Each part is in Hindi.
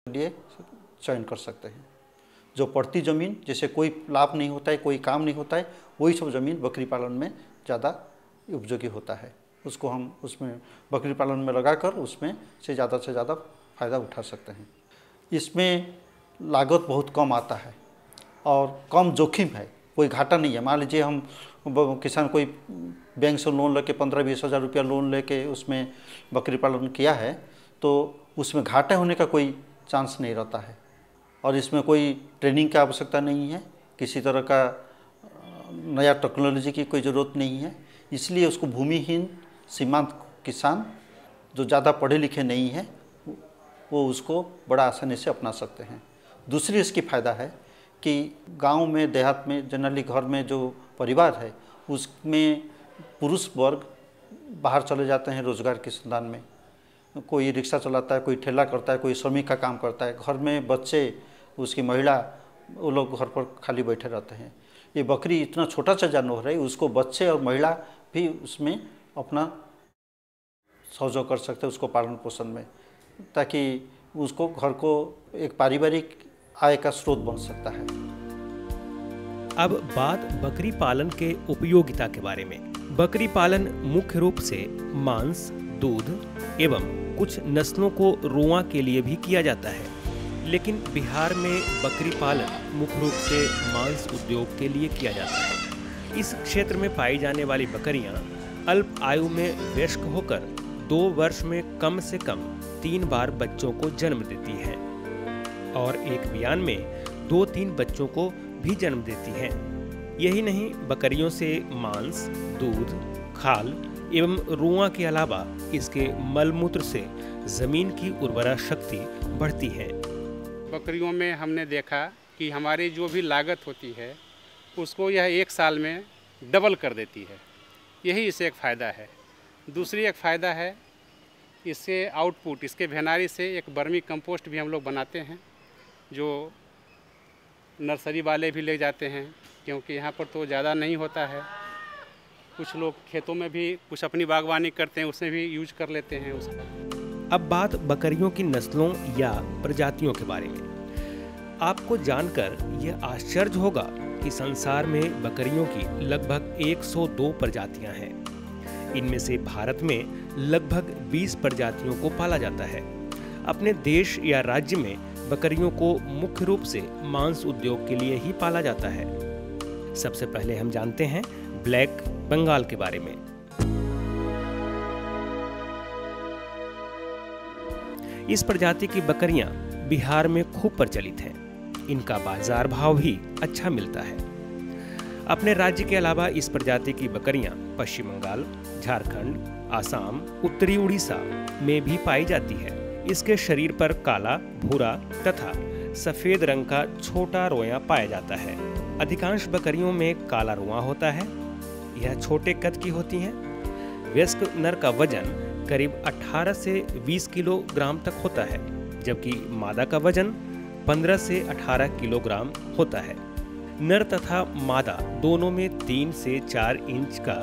लिए चयन कर सकते हैं। जो पड़ती ज़मीन, जैसे कोई लाभ नहीं होता है, कोई काम नहीं होता है, वही सब ज़मीन बकरी पालन में ज़्यादा उपयोगी होता है। उसको हम उसमें बकरी पालन में लगाकर उसमें से ज़्यादा फ़ायदा उठा सकते हैं। इसमें लागत बहुत कम आता है और कम जोखिम है, कोई घाटा नहीं है। मान लीजिए हम किसान कोई बैंक से लोन लेके 15-20 हज़ार रुपया लोन लेके उसमें बकरी पालन किया है, तो उसमें घाटे होने का कोई चांस नहीं रहता है। और इसमें कोई ट्रेनिंग की आवश्यकता नहीं है, किसी तरह का नया टेक्नोलॉजी की कोई ज़रूरत नहीं है। इसलिए उसको भूमिहीन सीमांत किसान जो ज़्यादा पढ़े लिखे नहीं हैं वो उसको बड़ा आसानी से अपना सकते हैं। दूसरी इसकी फ़ायदा है कि गांव में, देहात में जनरली घर में जो परिवार है उसमें पुरुष वर्ग बाहर चले जाते हैं रोज़गार के संधान में। कोई रिक्शा चलाता है, कोई ठेला करता है, कोई श्रमिक का काम करता है। घर में बच्चे, उसकी महिला, वो लोग घर पर खाली बैठे रहते हैं। ये बकरी इतना छोटा सा जानवर है, उसको बच्चे और महिला भी उसमें अपना सहयोग कर सकते हैं उसको पालन पोषण में, ताकि उसको घर को एक पारिवारिक आय का स्रोत बन सकता है। अब बात बकरी पालन के उपयोगिता के बारे में। बकरी पालन मुख्य रूप से मांस, दूध एवं कुछ नस्लों को रोआं के लिए भी किया जाता है, लेकिन बिहार में बकरी पालन मुख्य रूप से मांस उद्योग के लिए किया जाता है। इस क्षेत्र में पाई जाने वाली बकरियां अल्प आयु में वयस्क होकर 2 वर्ष में कम से कम 3 बार बच्चों को जन्म देती हैं और एक बियान में 2-3 बच्चों को भी जन्म देती हैं। यही नहीं, बकरियों से मांस, दूध, खाल एवं रुआं के अलावा इसके मलमूत्र से जमीन की उर्वरा शक्ति बढ़ती है। बकरियों में हमने देखा कि हमारी जो भी लागत होती है उसको यह 1 साल में डबल कर देती है। यही इससे एक फ़ायदा है। दूसरी एक फ़ायदा है, इससे आउटपुट, इसके भेनारी से एक वर्मी कंपोस्ट भी हम लोग बनाते हैं, जो नर्सरी वाले भी ले जाते हैं, क्योंकि यहाँ पर तो ज़्यादा नहीं होता है। कुछ लोग खेतों में भी कुछ अपनी बागवानी करते हैं, उसमें भी यूज कर लेते हैं उसका। अब बात बकरियों की नस्लों या प्रजातियों के बारे में। आपको जानकर यह आश्चर्य होगा कि संसार में बकरियों की लगभग 102 प्रजातियां हैं। इनमें से भारत में लगभग 20 प्रजातियों को पाला जाता है। अपने देश या राज्य में बकरियों को मुख्य रूप से मांस उद्योग के लिए ही पाला जाता है। सबसे पहले हम जानते हैं ब्लैक बंगाल के बारे में। इस प्रजाति की बकरियां बिहार में खूब प्रचलित हैं। इनका बाजार भाव भी अच्छा मिलता है। अपने राज्य के अलावा इस प्रजाति की बकरियां पश्चिम बंगाल, झारखंड, आसाम, उत्तरी उड़ीसा में भी पाई जाती है। इसके शरीर पर काला, भूरा तथा सफेद रंग का छोटा रोया पाया जाता है। अधिकांश बकरियों में काला रोआ होता है। यह छोटे कद की होती हैं। वयस्क नर का वजन करीब 18 से 20 किलोग्राम तक होता है, जबकि मादा का वजन 15 से 18 किलोग्राम होता है। नर तथा मादा दोनों में 3 से 4 इंच का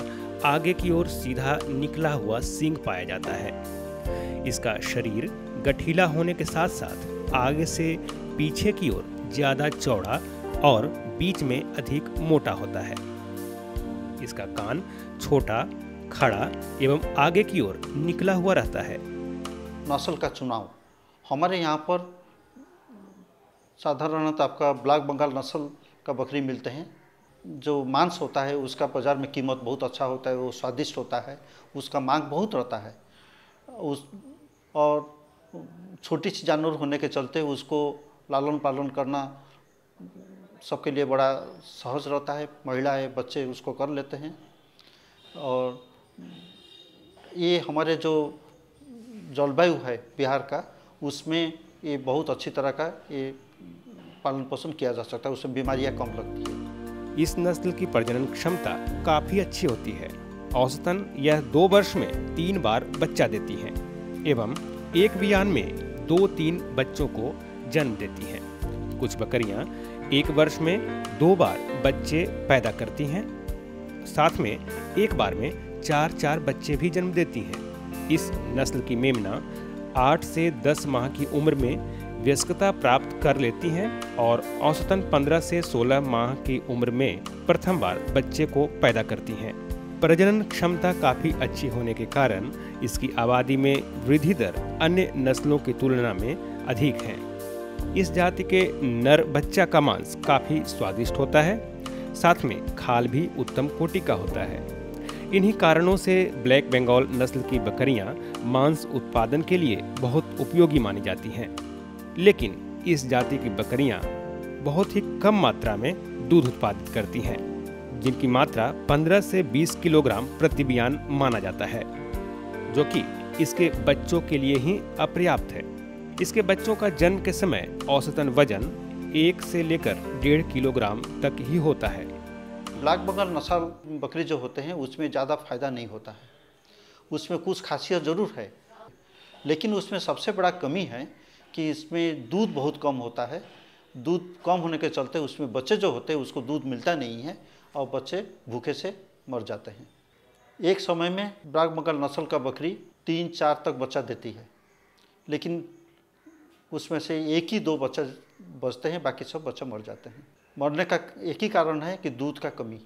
आगे की ओर सीधा निकला हुआ सींग पाया जाता है। इसका शरीर गठीला होने के साथ साथ आगे से पीछे की ओर ज्यादा चौड़ा और बीच में अधिक मोटा होता है। इसका कान छोटा, खड़ा एवं आगे की ओर निकला हुआ रहता है। नस्ल का चुनाव हमारे यहाँ पर साधारणतः आपका ब्लैक बंगाल नस्ल का बकरी मिलते हैं। जो मांस होता है उसका बाज़ार में कीमत बहुत अच्छा होता है, वो स्वादिष्ट होता है, उसका मांग बहुत रहता है। और छोटी सी जानवर होने के चलते उसको लालन पालन करना सबके लिए बड़ा सहज रहता है। महिलाएं, बच्चे उसको कर लेते हैं। और ये हमारे जो जलवायु है बिहार का, उसमें ये बहुत अच्छी तरह का ये पालन पोषण किया जा सकता है, उसमें बीमारियां कम लगती है। इस नस्ल की प्रजनन क्षमता काफी अच्छी होती है। औसतन यह 2 वर्ष में 3 बार बच्चा देती है एवं एक बियान में 2-3 बच्चों को जन्म देती हैं। कुछ बकरियां 1 वर्ष में 2 बार बच्चे पैदा करती हैं। साथ में एक बार में 4-4 बच्चे भी जन्म देती हैं। इस नस्ल की मेमना 8 से 10 माह की उम्र में वयस्कता प्राप्त कर लेती हैं और औसतन 15 से 16 माह की उम्र में प्रथम बार बच्चे को पैदा करती हैं। प्रजनन क्षमता काफ़ी अच्छी होने के कारण इसकी आबादी में वृद्धि दर अन्य नस्लों की तुलना में अधिक है। इस जाति के नर बच्चा का मांस काफ़ी स्वादिष्ट होता है, साथ में खाल भी उत्तम कोटि का होता है। इन्हीं कारणों से ब्लैक बंगाल नस्ल की बकरियां मांस उत्पादन के लिए बहुत उपयोगी मानी जाती हैं। लेकिन इस जाति की बकरियां बहुत ही कम मात्रा में दूध उत्पादित करती हैं, जिनकी मात्रा 15 से 20 किलोग्राम प्रति बयान माना जाता है, जो कि इसके बच्चों के लिए ही अपर्याप्त है। इसके बच्चों का जन्म के समय औसतन वजन 1 से लेकर 1.5 किलोग्राम तक ही होता है। ब्लैक बंगाल नस्ल बकरी जो होते हैं उसमें ज़्यादा फायदा नहीं होता है। उसमें कुछ खासियत ज़रूर है, लेकिन उसमें सबसे बड़ा कमी है कि इसमें दूध बहुत कम होता है। दूध कम होने के चलते उसमें बच्चे जो होते हैं उसको दूध मिलता नहीं है और बच्चे भूखे से मर जाते हैं। एक समय में ब्लैक बंगाल नस्ल का बकरी 3-4 तक बच्चा देती है, लेकिन उसमें से 1 ही 2 बच्चा बचते हैं, बाकी सब बच्चे मर जाते हैं। मरने का एक ही कारण है कि दूध का कमी।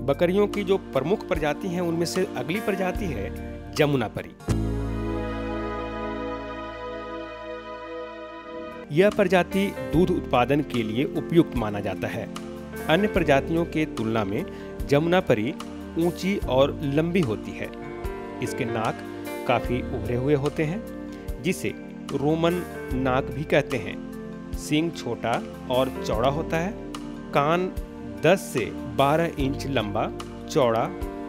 बकरियों की जो प्रमुख प्रजाति हैं उनमें से अगली प्रजाति है जमुनापरी। यह प्रजाति दूध उत्पादन के लिए उपयुक्त माना जाता है। अन्य प्रजातियों के तुलना में जमुनापरी ऊंची और लंबी होती है। इसके नाक काफी उभरे हुए होते हैं, जिसे रोमन नाक भी कहते हैं। सींग छोटा और चौड़ा होता है। कान 10 से 12 इंच लंबा, चौड़ा,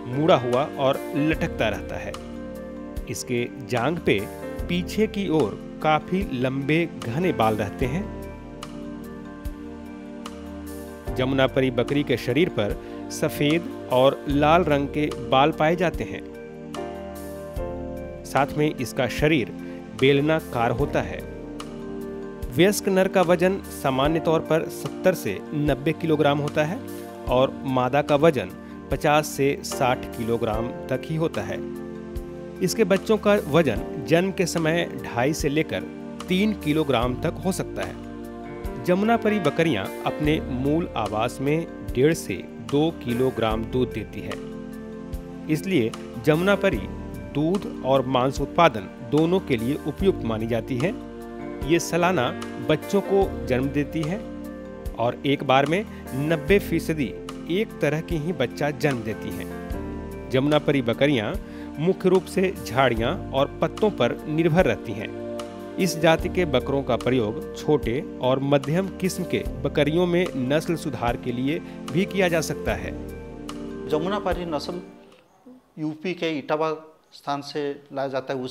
मुड़ा हुआ और लटकता रहता है। इसके जांघ पे पीछे की ओर काफी लंबे घने बाल रहते हैं। जमुनापरी बकरी के शरीर पर सफेद और लाल रंग के बाल पाए जाते हैं। साथ में इसका शरीर बेलनाकार होता है। वयस्क नर का वजन सामान्य तौर पर 70 से 90 किलोग्राम होता है और मादा का वजन 50 से 60 किलोग्राम तक ही होता है। इसके बच्चों का वजन जन्म के समय 2.5 से लेकर 3 किलोग्राम तक हो सकता है। जमुनापरी बकरियां अपने मूल आवास में 1.5 से 2 किलोग्राम दूध देती है। इसलिए जमुनापरी दूध और मांस उत्पादन दोनों के लिए उपयुक्त मानी जाती है। ये सालाना बच्चों को जन्म देती है और एक बार में 90% एक तरह की ही बच्चा जन्म देती हैं। जमुनापरी बकरियां मुख्य रूप से झाड़ियां और पत्तों पर निर्भर रहती हैं। इस जाति के बकरों का प्रयोग छोटे और मध्यम किस्म के बकरियों में नस्ल सुधार के लिए भी किया जा सकता है। जमुनापरी नस्ल यूपी के इटावा स्थान से लाया जाता है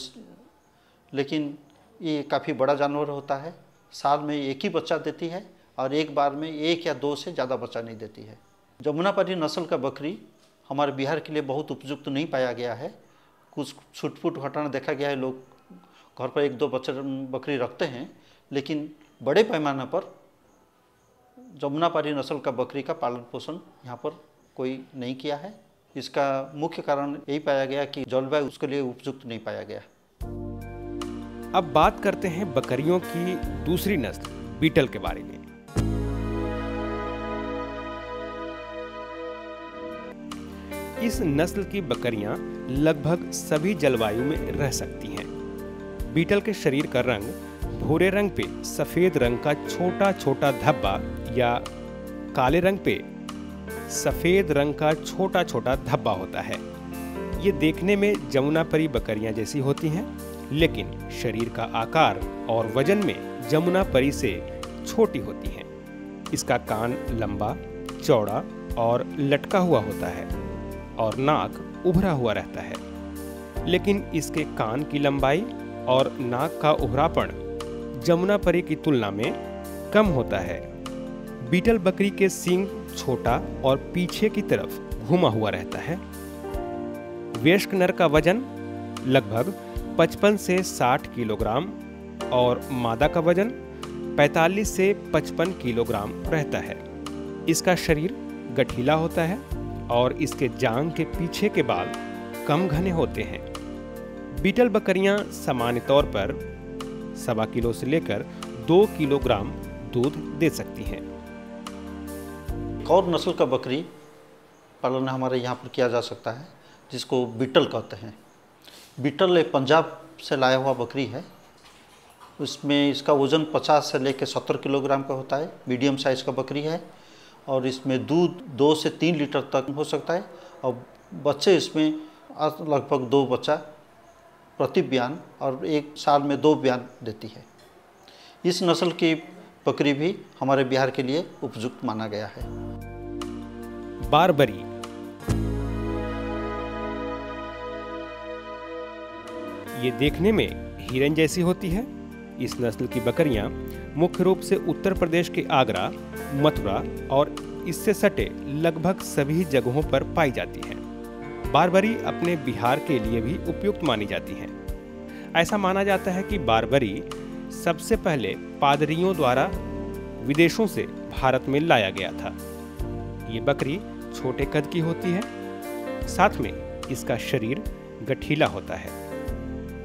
लेकिन ये काफ़ी बड़ा जानवर होता है। साल में 1 ही बच्चा देती है और एक बार में 1 या 2 से ज़्यादा बच्चा नहीं देती है। जमुनापरी नस्ल का बकरी हमारे बिहार के लिए बहुत उपयुक्त नहीं पाया गया है। कुछ छूट-फूट घटना देखा गया है, लोग घर पर 1-2 बकरी रखते हैं, लेकिन बड़े पैमाने पर जमुनापरी नस्ल का बकरी का पालन पोषण यहाँ पर कोई नहीं किया है। इसका मुख्य कारण यही पाया गया कि जलवायु उसके लिए उपयुक्त नहीं पाया गया। अब बात करते हैं बकरियों की दूसरी नस्ल बीटल के बारे में। इस नस्ल की बकरियां लगभग सभी जलवायु में रह सकती हैं। बीटल के शरीर का रंग भूरे रंग पे सफेद रंग का छोटा छोटा धब्बा या काले रंग पे सफेद रंग का छोटा छोटा धब्बा होता है। ये देखने में जमुनापरी बकरियां जैसी होती हैं, लेकिन शरीर का आकार और वजन में जमुनापरी से छोटी होती हैं। इसका कान लंबा, चौड़ा और लटका हुआ होता है और नाक उभरा हुआ रहता है, लेकिन इसके कान की लंबाई और नाक का उभरापन जमुनापरी की तुलना में कम होता है। बीटल बकरी के सींग छोटा और पीछे की तरफ घुमा हुआ रहता है। वयस्क नर का वजन लगभग 55 से 60 किलोग्राम और मादा का वजन 45 से 55 किलोग्राम रहता है। इसका शरीर गठीला होता है और इसके जांघ के पीछे के बाल कम घने होते हैं। बीटल बकरियां सामान्य तौर पर 1.25 किलो से लेकर 2 किलोग्राम दूध दे सकती हैं। एक और नस्ल का बकरी पालन हमारे यहाँ पर किया जा सकता है जिसको बीटल कहते हैं। बीटल एक पंजाब से लाया हुआ बकरी है। उसमें इसका वज़न 50 से लेकर 70 किलोग्राम का होता है। मीडियम साइज़ का बकरी है और इसमें दूध 2 से 3 लीटर तक हो सकता है और बच्चे इसमें लगभग 2 बच्चा प्रति ब्यान और 1 साल में 2 ब्यान देती है। इस नस्ल की बकरी भी हमारे बिहार के लिए उपयुक्त माना गया है। बारबरी ये देखने में हिरन जैसी होती है। इस नस्ल की बकरियां मुख्य रूप से उत्तर प्रदेश के आगरा, मथुरा और इससे सटे लगभग सभी जगहों पर पाई जाती हैं। बारबरी अपने बिहार के लिए भी उपयुक्त मानी जाती हैं। ऐसा माना जाता है कि बारबरी सबसे पहले पादरियों द्वारा विदेशों से भारत में लाया गया था। ये बकरी छोटे कद की होती है, साथ में इसका शरीर गठीला होता है।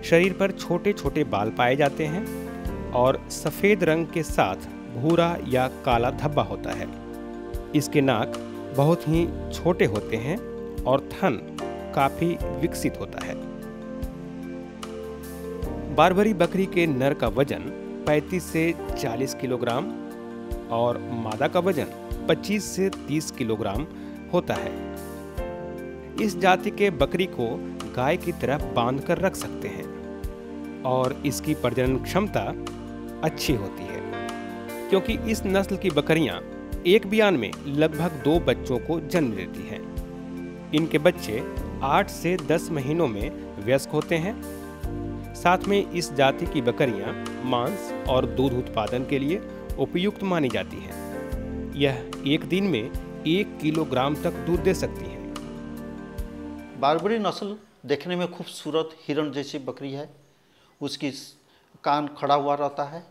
शरीर पर छोटे छोटे बाल पाए जाते हैं और सफ़ेद रंग के साथ भूरा या काला धब्बा होता है। इसके नाक बहुत ही छोटे होते हैं और थन काफ़ी विकसित होता है। बारबरी बकरी के नर का वजन 35 से 40 किलोग्राम और मादा का वजन 25 से 30 किलोग्राम होता है। इस जाति के बकरी को गाय की तरह बांध कर रख सकते हैं और इसकी प्रजनन क्षमता अच्छी होती है क्योंकि इस नस्ल की बकरियां एक बियान में लगभग 2 बच्चों को जन्म देती हैं। इनके बच्चे 8 से 10 महीनों में वयस्क होते हैं। साथ में इस जाति की बकरियां मांस और दूध उत्पादन के लिए उपयुक्त मानी जाती हैं। यह एक दिन में 1 किलोग्राम तक दूध दे सकती हैं। बारबरी नस्ल देखने में खूबसूरत हिरण जैसी बकरी है। उसकी कान खड़ा हुआ रहता है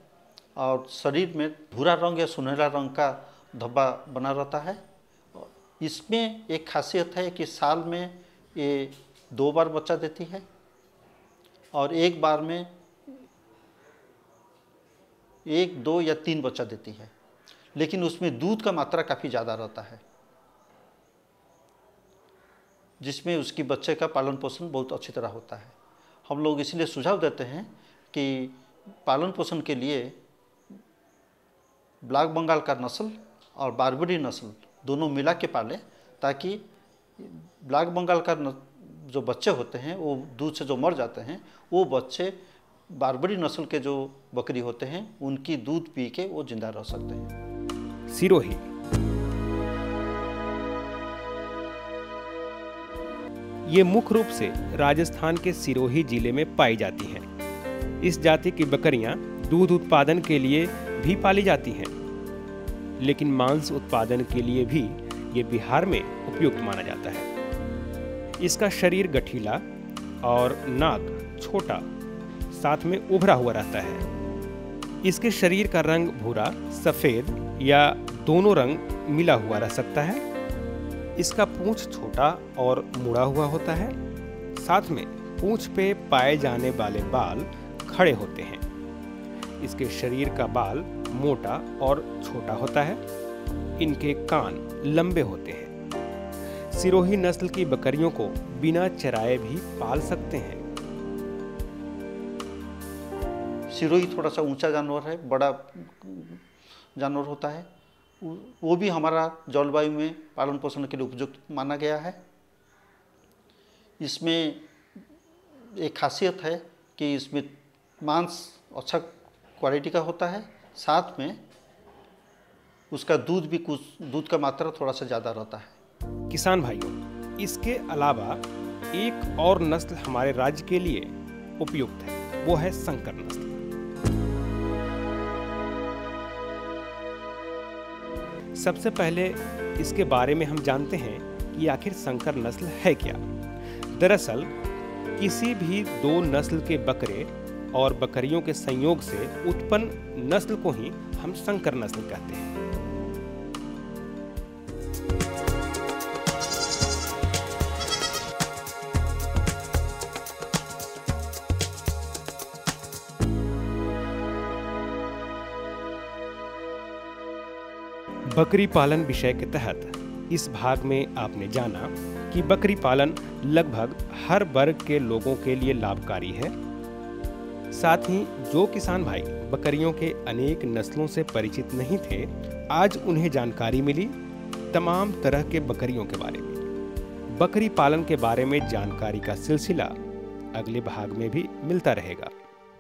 और शरीर में भूरा रंग या सुनहरा रंग का धब्बा बना रहता है। इसमें एक खासियत है कि साल में ये 2 बार बच्चा देती है और एक बार में 1, 2 या 3 बच्चा देती है, लेकिन उसमें दूध का मात्रा काफ़ी ज़्यादा रहता है जिसमें उसकी बच्चे का पालन पोषण बहुत अच्छी तरह होता है। हम लोग इसलिए सुझाव देते हैं कि पालन पोषण के लिए ब्लैक बंगाल का नस्ल और बारबरी नस्ल दोनों मिला के पालें ताकि ब्लैक बंगाल का जो बच्चे होते हैं वो दूध से जो मर जाते हैं वो बच्चे बारबरी नस्ल के जो बकरी होते हैं उनकी दूध पी के वो जिंदा रह सकते हैं। सिरोही ये मुख्य रूप से राजस्थान के सिरोही जिले में पाई जाती हैं। इस जाति की बकरियां दूध उत्पादन के लिए भी पाली जाती हैं, लेकिन मांस उत्पादन के लिए भी ये बिहार में उपयुक्त माना जाता है। इसका शरीर गठीला और नाक छोटा, साथ में उभरा हुआ रहता है। इसके शरीर का रंग भूरा, सफ़ेद या दोनों रंग मिला हुआ रह सकता है। इसका पूंछ छोटा और मुड़ा हुआ होता है। साथ में पूंछ पे पाए जाने वाले बाल खड़े होते हैं। इसके शरीर का बाल मोटा और छोटा होता है। इनके कान लंबे होते हैं। सिरोही नस्ल की बकरियों को बिना चराए भी पाल सकते हैं। सिरोही थोड़ा सा ऊंचा जानवर है, बड़ा जानवर होता है। वो भी हमारा जलवायु में पालन पोषण के लिए उपयुक्त माना गया है। इसमें एक खासियत है कि इसमें मांस अच्छा क्वालिटी का होता है, साथ में उसका दूध का मात्रा थोड़ा सा ज़्यादा रहता है। किसान भाइयों, इसके अलावा एक और नस्ल हमारे राज्य के लिए उपयुक्त है, वो है संकर नस्ल। सबसे पहले इसके बारे में हम जानते हैं कि आखिर संकर नस्ल है क्या। दरअसल किसी भी 2 नस्ल के बकरे और बकरियों के संयोग से उत्पन्न नस्ल को ही हम संकर नस्ल कहते हैं। बकरी पालन विषय के तहत इस भाग में आपने जाना कि बकरी पालन लगभग हर वर्ग के लोगों के लिए लाभकारी है। साथ ही जो किसान भाई बकरियों के अनेक नस्लों से परिचित नहीं थे, आज उन्हें जानकारी मिली तमाम तरह के बकरियों के बारे में। बकरी पालन के बारे में जानकारी का सिलसिला अगले भाग में भी मिलता रहेगा।